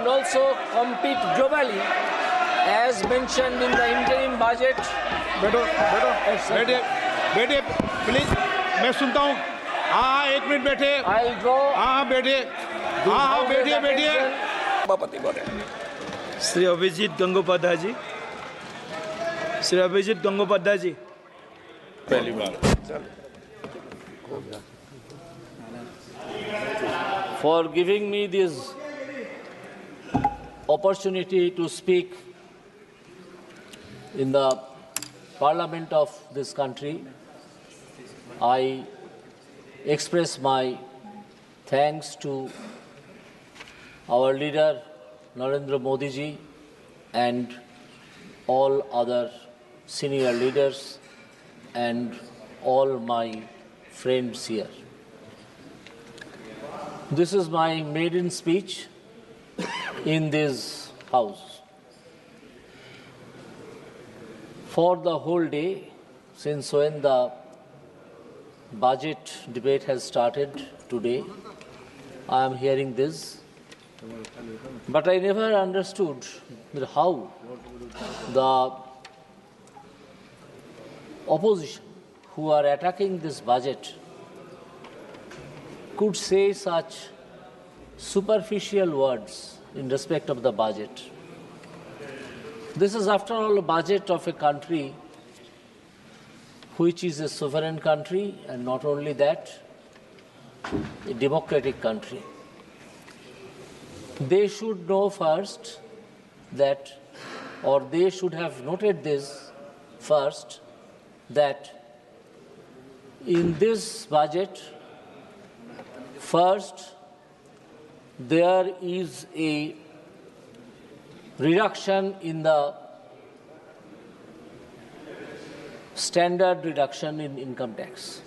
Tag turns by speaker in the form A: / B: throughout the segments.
A: and also compete globally as mentioned in the interim budget.
B: बैठे please, मैं सुनता हूँ. हाँ, 1 मिनट बैठे.
A: I'll draw.
B: हाँ, बैठे. हाँ, बैठिए.
C: श्री अभिजीत गंगोपाध्याय जी. श्री अभिजीत गंगोपाध्याय जी.
B: पहली बार.
A: For giving me this opportunity to speak in the Parliament of this country, I express my thanks to our leader Narendra Modi ji and all other senior leaders and all my friends here. This is my maiden speech in this house. For the whole day, since when the budget debate has started today, I am hearing this. But I never understood how the opposition who are attacking this budget could say such superficial words in respect of the budget. This is, after all, a budget of a country which is a sovereign country, and not only that, a democratic country. They should know first that, or they should have noted this first, that in this budget, first, there is a reduction in the standard reduction in income tax.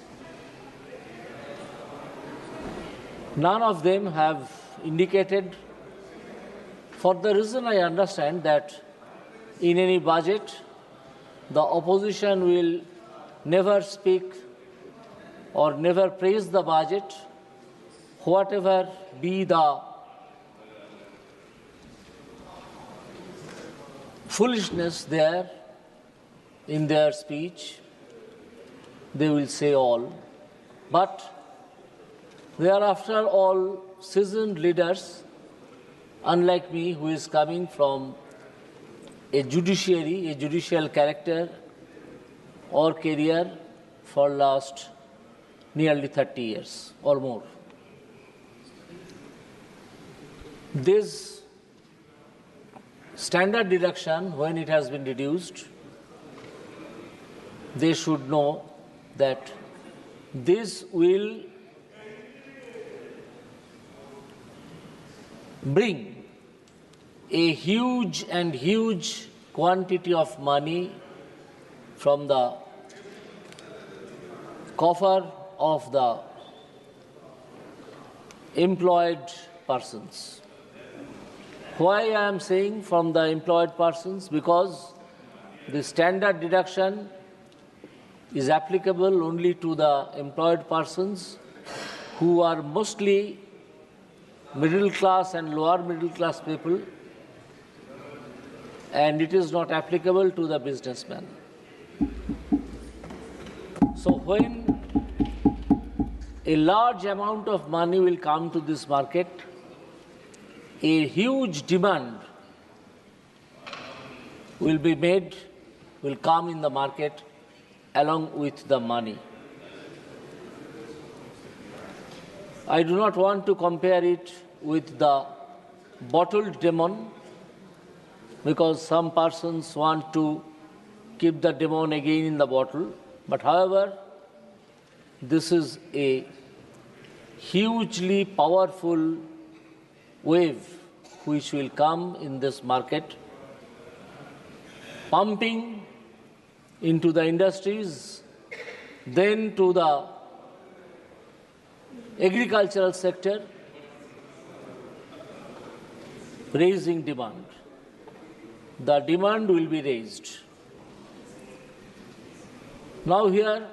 A: None of them have indicated, for the reason I understand that in any budget, the opposition will never speak or never praise the budget, whatever be the foolishness there in their speech, they will say all. But they are, after all, seasoned leaders, unlike me, who is coming from a judiciary, a judicial character or career for last nearly 30 years or more. This standard deduction, when it has been reduced, they should know that this will bring a huge quantity of money from the coffer of the employed persons. Why I am saying from the employed persons? Because the standard deduction is applicable only to the employed persons who are mostly middle class and lower middle class people, and it is not applicable to the businessman. So when a large amount of money will come to this market, a huge demand will be made, will come in the market along with the money. I do not want to compare it with the bottled demon, because some persons want to keep the demon again in the bottle. But however, this is a hugely powerful wave which will come in this market, pumping into the industries, then to the agricultural sector, raising demand. The demand will be raised. Now here,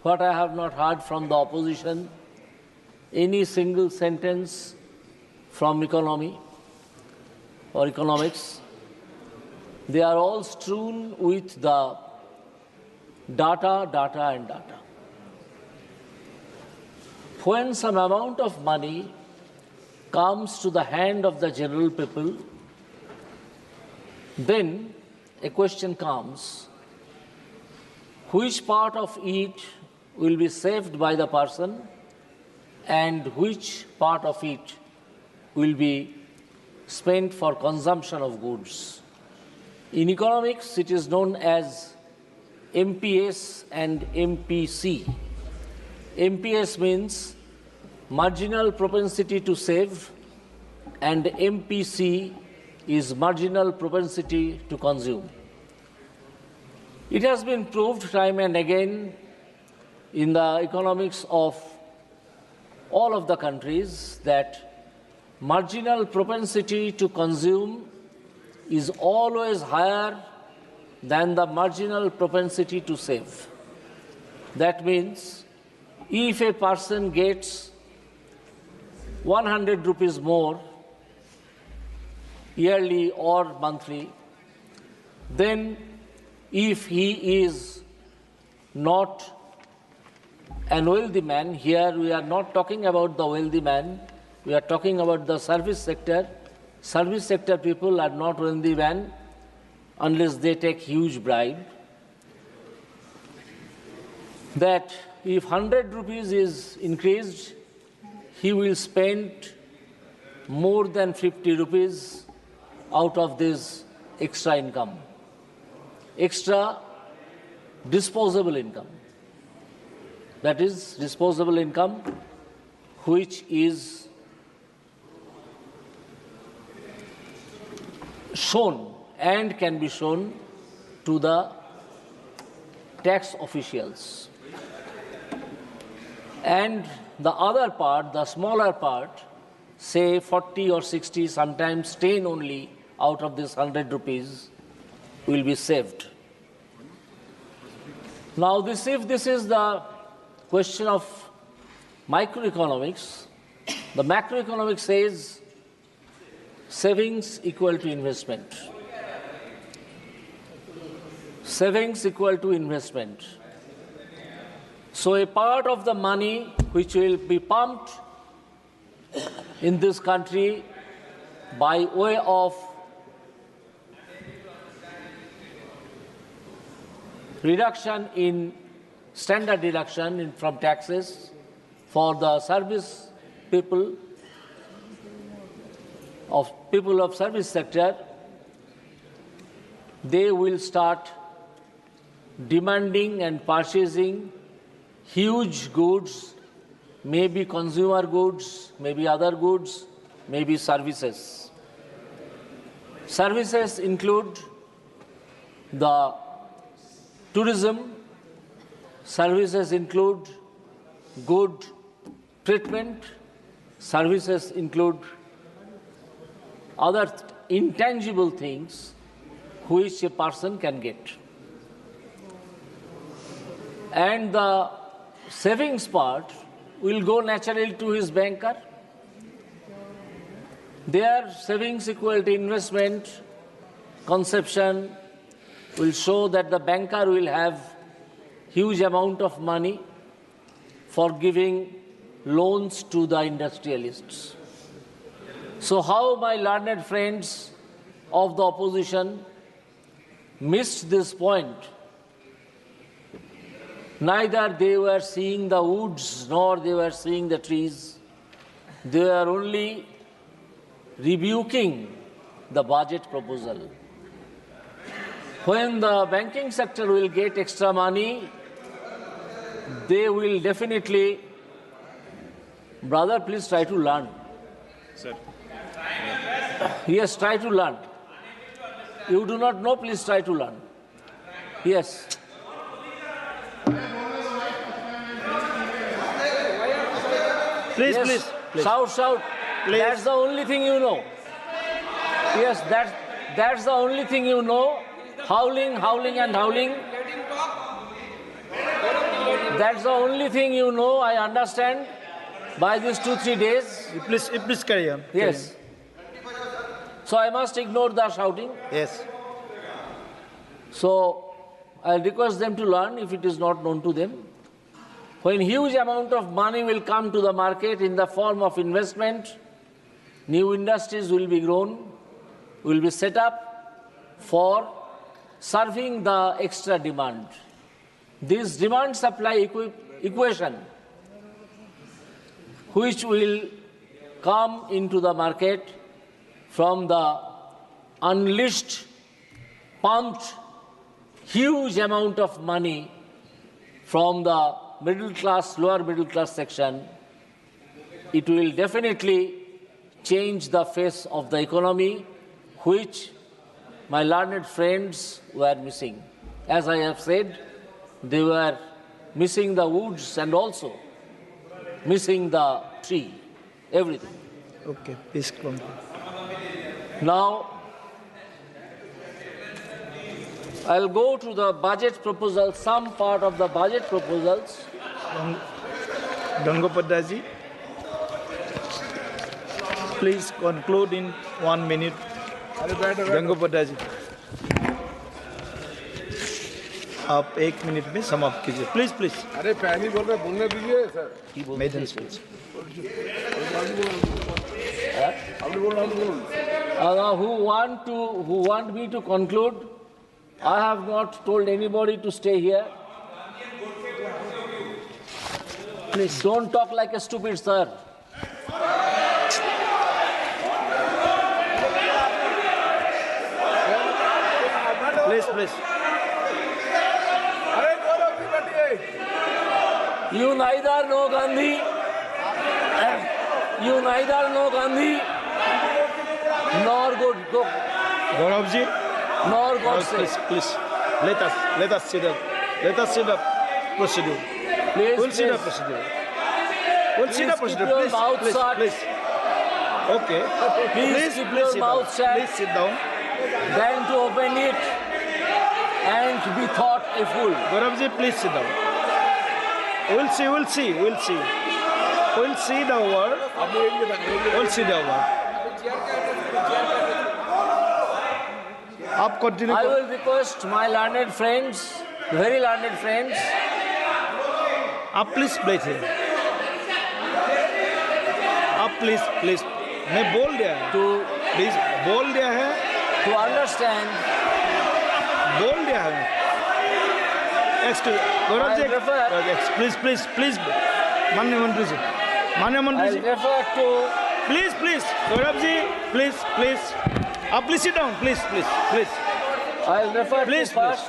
A: what I have not heard from the opposition, any single sentence from economy, or economics, they are all strewn with the data, data, and data. When some amount of money comes to the hand of the general people, then a question comes, which part of it will be saved by the person and which part of it will be spent for consumption of goods. In economics, it is known as MPS and MPC. MPS means marginal propensity to save, and MPC is marginal propensity to consume. It has been proved time and again in the economics of all of the countries that marginal propensity to consume is always higher than the marginal propensity to save. That means if a person gets 100 rupees more yearly or monthly, then if he is not a wealthy man, here we are not talking about the wealthy man, we are talking about the service sector. Service sector people are not wealthy men unless they take huge bribe. That if 100 rupees is increased, he will spend more than 50 rupees out of this extra income, extra disposable income. That is disposable income which is shown and can be shown to the tax officials. And the other part, the smaller part, say 40 or 60, sometimes 10 only out of this 100 rupees will be saved. Now, if this is the question of microeconomics, the macroeconomics says savings equal to investment. Savings equal to investment. So a part of the money which will be pumped in this country by way of reduction in standard deduction from taxes for the service people of service sector, they will start demanding and purchasing huge goods, maybe consumer goods, maybe other goods, maybe services. Services include the tourism, services include good treatment, services include other intangible things which a person can get. And the savings part will go naturally to his banker. Their savings equal to investment conception will show that the banker will have huge amount of money for giving loans to the industrialists. So how my learned friends of the opposition missed this point? Neither they were seeing the woods nor they were seeing the trees. They were only rebuking the budget proposal. When the banking sector will get extra money, they will definitely, brother, please try to learn.
C: Sir.
A: Yes, try to learn. You do not know, please try to learn. Yes.
C: Please,
A: Yes.
C: please.
A: Shout, shout.
C: Please.
A: That's the only thing you know. Yes, that's the only thing you know. Howling, howling, and howling. That's the only thing you know, I understand, by these 2-3 days.
C: Please carry on.
A: Yes. So I must ignore the shouting.
B: Yes.
A: So I'll request them to learn if it is not known to them. When huge amount of money will come to the market in the form of investment, new industries will be grown, will be set up for serving the extra demand. This demand-supply equation, which will come into the market from the unleashed, pumped, huge amount of money from the middle class, lower middle class section, it will definitely change the face of the economy, which my learned friends were missing. As I have said, they were missing the woods and also missing the tree, everything.
C: Okay, please conclude.
A: Now, I'll go to the budget proposal, some part of the budget proposals.
C: Gangopadhyay, please conclude in 1 minute. Gangopadhyay जी, आप 1 minute में समाप्त कीजिए, please please.
D: अरे पहले बोल रहे बोलने दीजिए sir.
C: Maiden speech.
A: Who want me to conclude? I have not told anybody to stay here. Please don't talk like a stupid, sir.
C: Please, please.
A: You neither know Gandhi, nor go
C: Gaurav ji,
A: nor
C: Gaurav,
A: Godse.
C: please. Let us see the procedure.
A: Please,
C: We'll see the
A: please.
C: procedure. We'll see the
A: Please keep
C: procedure.
A: your
C: Please,
A: mouth
C: please,
A: shut.
C: please. Okay.
A: Please keep your
C: sit
A: mouth
C: down.
A: shut.
C: Please sit down.
A: Than to open it and be thought a fool.
C: Gaurav ji, please sit down. We'll see the word. We'll see the word. आप continue
A: I
C: करो।
A: will request my learned friends, very learned friends,
C: आप please बैठिए। आप please मैं बोल दिया है,
A: to
C: please बोल दिया है,
A: understand.
C: बोल दिया है। Gaurav ji,
A: I'll refer-
C: please माननीय मंत्री जी,
A: I'll refer to
C: please Gaurav ji, please आप please sit down, please
A: I'll refer
C: Please,
A: to first.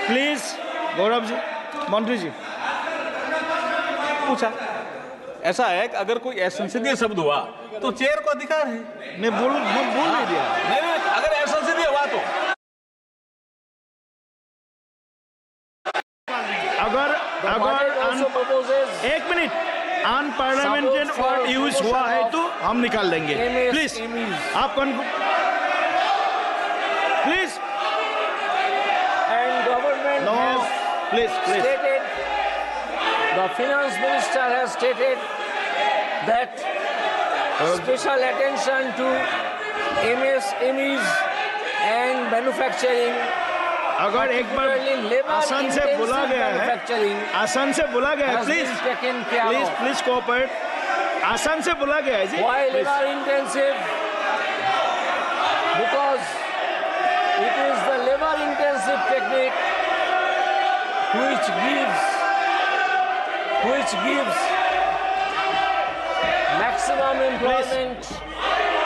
C: Please Gaurav ji, मंत्री जी
E: पूछा। ऐसा है कि अगर कोई असंसदीय शब्द हुआ तो चेयर को अधिकार है।
C: मैं बोल नहीं दिया।
E: नहीं, अगर असंसदीय हुआ तो
C: अगर
A: The budget also proposes
C: 1 minute unparliamentary word use हुआ है तो हम निकाल देंगे। प्लीज आप please
A: and government
C: no
A: has
C: please
A: stated, the finance minister has stated that special attention to MSMEs and manufacturing,
C: अगर एक बार
A: particularly labor
C: आसान से
A: intensive
C: बोला गया है,
A: manufacturing
C: आसान से बोला गया है,
A: has
C: please
A: been taken care of.
C: Please cooperate, आसान से बोला गया है जी।
A: Why
C: Please.
A: labor intensive? Because it is the labor intensive technique which gives maximum employment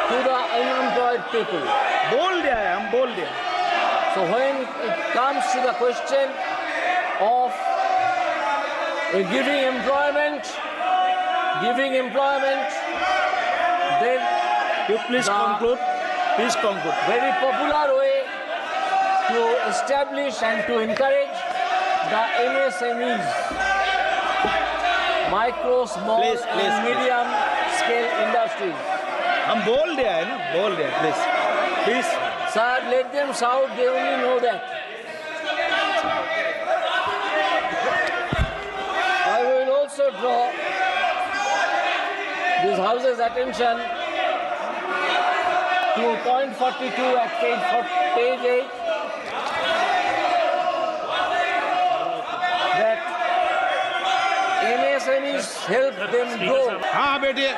A: to the unemployed people.
C: बोल दिया है, हम बोल दिया।
A: So when it comes to the question of giving employment, then
C: You please
A: The-
C: conclude. Please conclude.
A: very popular way to establish and to encourage the MSMEs, micro, small
C: Please, please,
A: and medium scale industries.
C: हम बोल दिया है ना, बोल दिया। Please
A: Sir, let them shout, they only know that. I will also draw this House's attention to point 42 at page 8, that MSMEs help them grow.
B: हाँ बैठिए,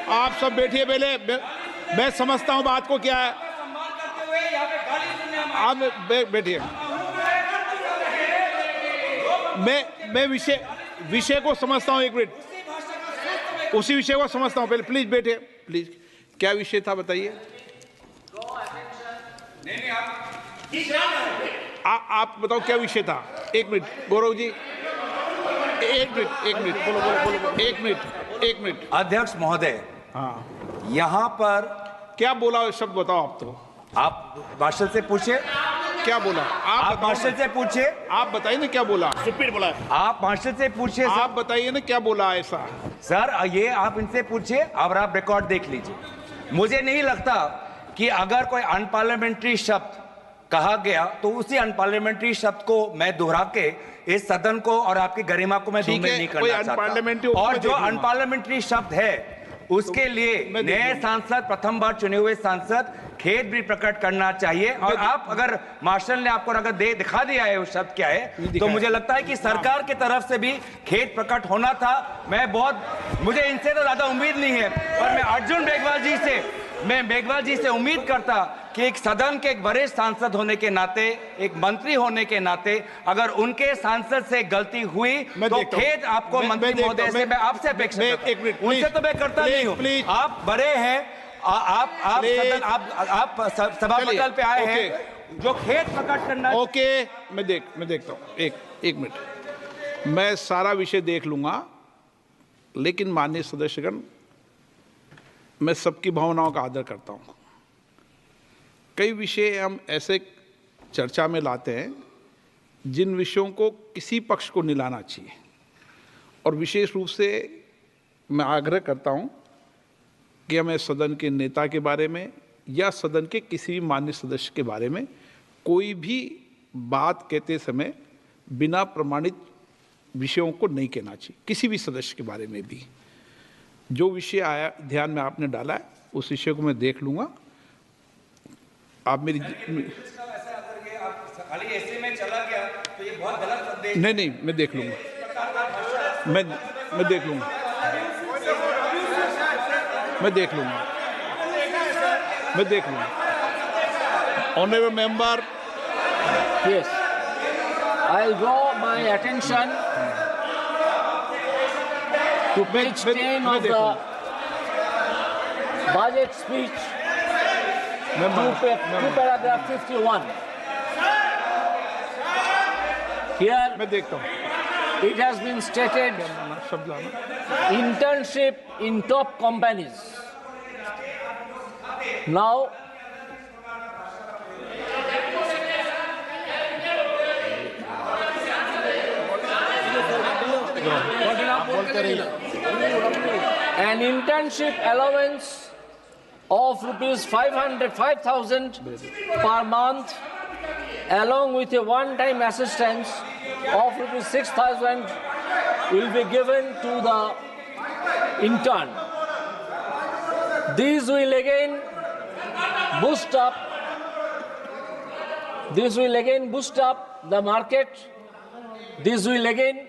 B: आप सब बैठिए पहले। मैं समझता हूँ बात को क्या है। आप बैठिए। मैं विषय को समझता हूँ। 1 मिनट, उसी विषय को समझता हूँ। पहले प्लीज बैठिए, प्लीज। क्या विषय था बताइए। आप बताओ क्या विषय था। 1 मिनट गौरव जी, 1 मिनट।
F: अध्यक्ष महोदय,
B: हाँ,
F: यहाँ पर
B: क्या बोला शब्द बताओ। आप तो
F: आप मार्शल से पूछे,
B: क्या बोला।
F: आप मार्शल से पूछे,
B: आप बताइए ना क्या बोला।
C: स्टूपिड बोला है।
F: आप मार्शल से पूछे
B: आप बताइए ना क्या बोला ऐसा।
F: सर, ये आप इनसे पूछिए और आप रिकॉर्ड देख लीजिए। मुझे नहीं लगता कि अगर कोई अनपार्लियामेंट्री शब्द कहा गया तो उसी अनपार्लियामेंट्री शब्द को मैं दोहरा के इस सदन को और आपकी गरिमा को मैं धूमिल नहीं करना चाहता। और जो अनपार्लियामेंट्री शब्द है उसके लिए नए सांसद, प्रथम बार चुने हुए सांसद खेद भी प्रकट करना चाहिए। और आप अगर मार्शल ने आपको अगर दिखा दिया है वो शब्द क्या है, तो मुझे लगता है कि सरकार की तरफ से भी खेद प्रकट होना था। मुझे इनसे तो ज्यादा उम्मीद नहीं है, पर मैं अर्जुन मेघवाल जी से उम्मीद करता कि एक सदन के एक वरिष्ठ सांसद होने के नाते, एक मंत्री होने के नाते, अगर उनके सांसद से गलती हुई तो खेद आपको मंत्री महोदय से मैं आपसे अपेक्षा करता हूं। उनसे तो मैं करता नहीं हूं। आप बड़े हैं, आप सभापति पे आए हैं, जो खेद प्रकट करना।
B: ओके, मैं देखता हूं। एक मिनट, मैं सारा विषय देख लूंगा, लेकिन माननीय सदस्यगण, मैं सबकी भावनाओं का आदर करता हूं। कई विषय हम ऐसे चर्चा में लाते हैं जिन विषयों को किसी पक्ष को नहीं लाना चाहिए, और विशेष रूप से मैं आग्रह करता हूं कि हमें सदन के नेता के बारे में या सदन के किसी भी माननीय सदस्य के बारे में कोई भी बात कहते समय बिना प्रमाणित विषयों को नहीं कहना चाहिए। किसी भी सदस्य के बारे में भी जो विषय आया ध्यान में आपने डाला है, उस विषय को मैं देख लूंगा। आप मेरी
F: खाली ऐसे में चला गया तो ये बहुत गलत संदेश।
B: नहीं, मैं देख लूंगा। मैं देख लूंगा। Honourable member,
A: Yes, I'll draw my attention to page 10 of the budget speech, to paragraph 51. Here
B: मैं देखता हूँ।
A: it has been stated, internship in top companies. Now, an internship allowance of ₹5,000 per month, along with a one-time assistance of ₹6,000 will be given to the intern. These will again boost up the market. This will again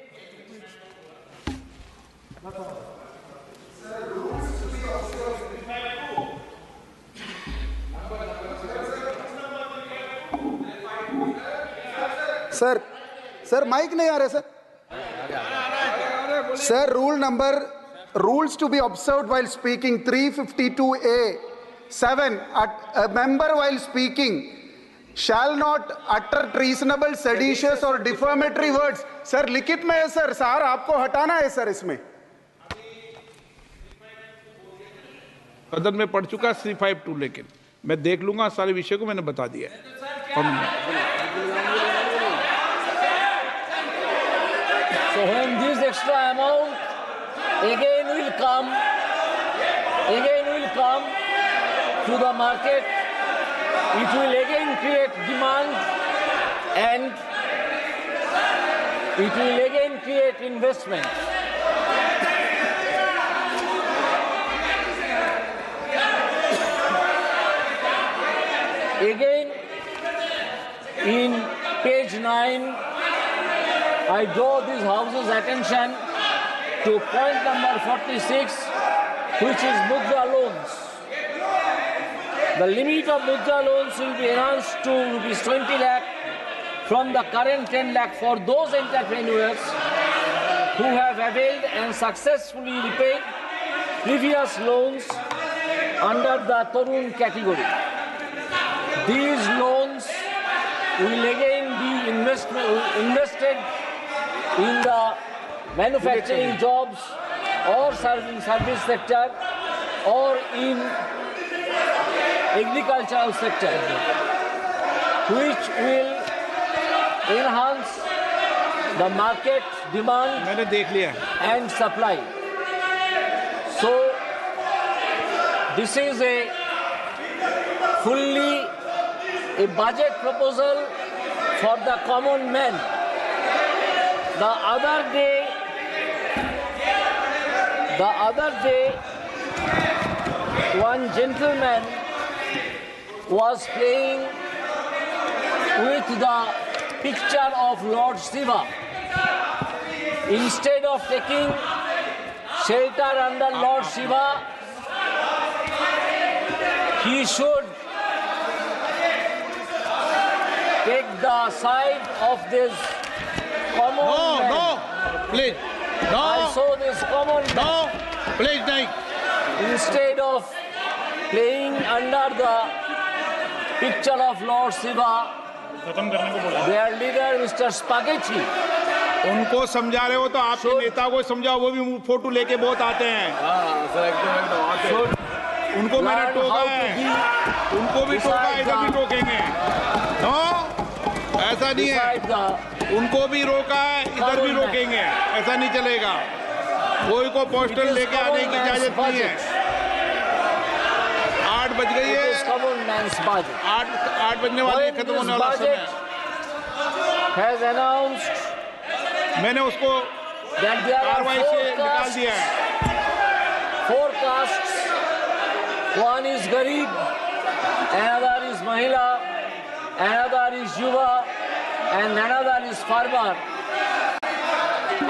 G: sir mic नहीं आ रहा sir rules to be observed while speaking 352A(7) a member while speaking shall not utter treasonable, seditious or defamatory words. Sir लिखित में है sir आपको हटाना है sir. इसमें
B: सदन में पढ़ चुका 352, लेकिन मैं देख लूंगा सारे विषय को। मैंने बता दिया है।
A: So when this extra amount again will come to the market, it will again create demand and it will again create investment. Again, in page 9, I draw this House's attention to point number 46, which is Mudra loans. The limit of Mudra loans will be enhanced to rupees 20 lakh from the current 10 lakh for those entrepreneurs who have availed and successfully repaid previous loans under the Tarun category. These loans will again be invested in the manufacturing jobs or service sector or in agricultural sector, which will enhance the market demand
B: मैंने देख लिया।
A: and supply. So this is a fully a budget proposal for the common man. The other day, one gentleman was playing with the picture of Lord Shiva. Instead of taking shelter under Lord Shiva, he should take the side of this common man.
B: No, please,
A: I saw this common man.
B: please नहीं।
A: Instead of playing under the picture of Lord Shiva, their leader, Mr. Spaghetti,
B: उनको समझा रहे हो तो आपके नेता को समझाओ, वो भी फोटो लेके बहुत आते हैं। उनको मैंने टोका है, उनको भी टोका है, इधर भी टोकेंगे। नो, ऐसा नहीं है। उनको भी रोका है, इधर भी रोकेंगे, ऐसा नहीं चलेगा। कोई को पोस्टर लेके आने की इजाजत नहीं है। 8 बज गई है, 8 बजने वाली है, खत्म होने वाला समय।
A: has announced
B: मैंने उसको
A: that there are
B: कार्रवाई से निकाल दिया है।
A: 4 castes. One is Garib, another is Mahila, another is Yuva, and another is Farmer.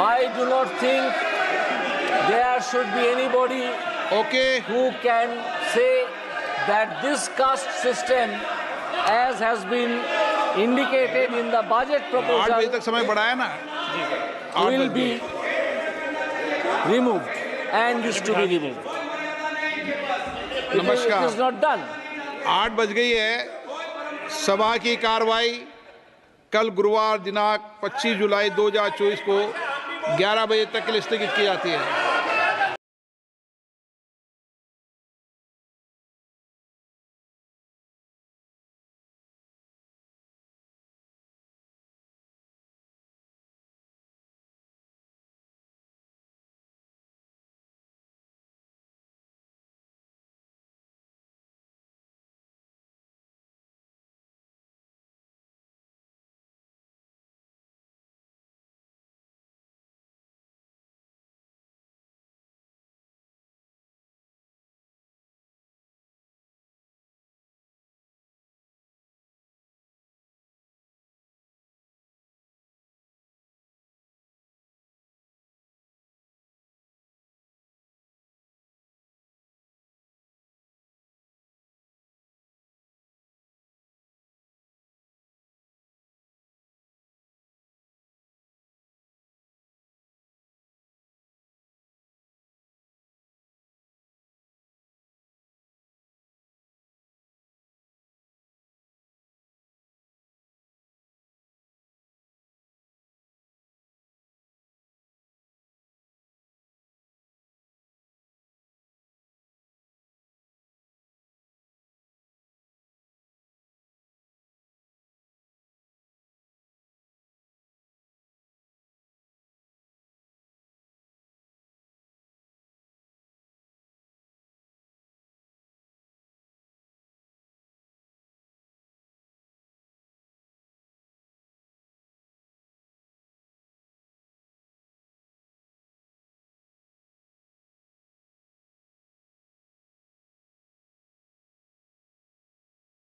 A: I do not think there should be anybody
B: okay,
A: who can say that this caste system, as has been indicated in the budget
B: 8 बजे
A: proposal,
B: तक समय बढ़ाया ना। 8
A: will
B: बज
A: be
B: गए।
A: removed and is to be removed. It
B: नमस्कार।
A: is not done.
B: 8 बज गई है। सभा की कार्रवाई कल गुरुवार दिनांक 25 जुलाई 2024 को 11 बजे तक के लिए स्थगित की जाती है।